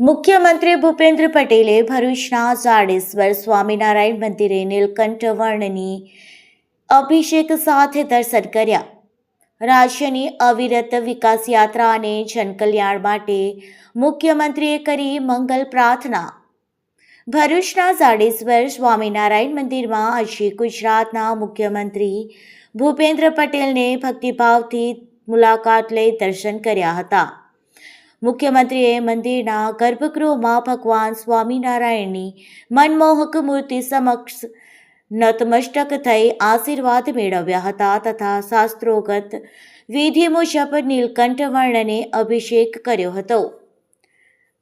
મુખ્યમંત્રી ભૂપેન્દ્ર પટેલે ભરૂચના જાડેશ્વર સ્વામિનારાયણ મંદિરે નીલકંઠ વર્ણની અભિષેક સાથે દર્શન કર્યા. રાજ્યની અવિરત વિકાસ યાત્રા અને જનકલ્યાણ માટે મુખ્યમંત્રીએ કરી મંગલ પ્રાર્થના. ભરૂચના જાડેશ્વર સ્વામિનારાયણ મંદિરમાં આજે ગુજરાતના મુખ્યમંત્રી ભૂપેન્દ્ર પટેલને ભક્તિભાવથી મુલાકાત લઈ દર્શન કર્યા હતા. મુખ્યમંત્રીએ મંદિરના ગર્ભગૃહમાં ભગવાન સ્વામિનારાયણની મનમોહક મૂર્તિ સમક્ષ નતમસ્તક થઈ આશીર્વાદ મેળવ્યા હતા તથા શાસ્ત્રોક્ત વિધિ મુજબ નીલકંઠ વર્ણને અભિષેક કર્યો હતો.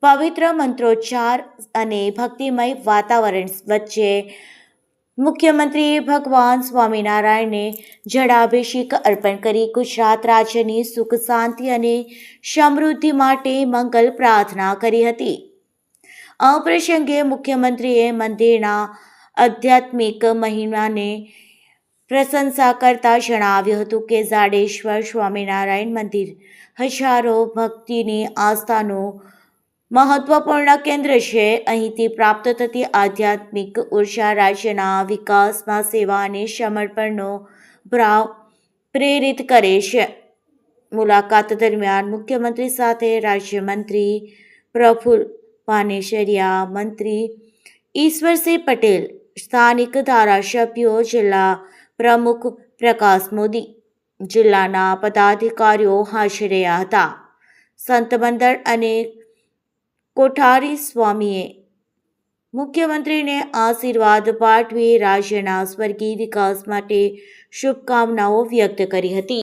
પવિત્ર મંત્રોચ્ચાર અને ભક્તિમય વાતાવરણ વચ્ચે મુખ્યમંત્રીએ ભગવાન સ્વામિનારાયણને જળાભિષેક અર્પણ કરી ગુજરાત રાજ્યની સુખ શાંતિ અને સમૃદ્ધિ માટે મંગલ પ્રાર્થના કરી હતી. આ પ્રસંગે મુખ્યમંત્રીએ મંદિરના આધ્યાત્મિક મહિમાને પ્રશંસા કરતા જણાવ્યું હતું કે જાડેશ્વર સ્વામિનારાયણ મંદિર હજારો ભક્તિની આસ્થાનું મહત્વપૂર્ણ કેન્દ્ર છે. અહીંથી પ્રાપ્ત થતી આધ્યાત્મિક ઉર્જા રાજ્યના વિકાસમાં સેવા અને સમર્પણનો ભાવ પ્રેરિત કરે છે. મુલાકાત દરમિયાન મુખ્યમંત્રી સાથે રાજ્યમંત્રી પ્રફુલ્લ પાનેસરિયા, મંત્રી ઈશ્વરસિંહ પટેલ, સ્થાનિક ધારાસભ્યો, જિલ્લા પ્રમુખ પ્રકાશ મોદી, જિલ્લાના પદાધિકારીઓ હાજર રહ્યા હતા. સંત મંડળ અને કોઠારી સ્વામીએ મુખ્યમંત્રીને આશીર્વાદ પાઠવી રાજ્યના સ્વર્ગીય વિકાસ માટે શુભકામનાઓ વ્યક્ત કરી હતી.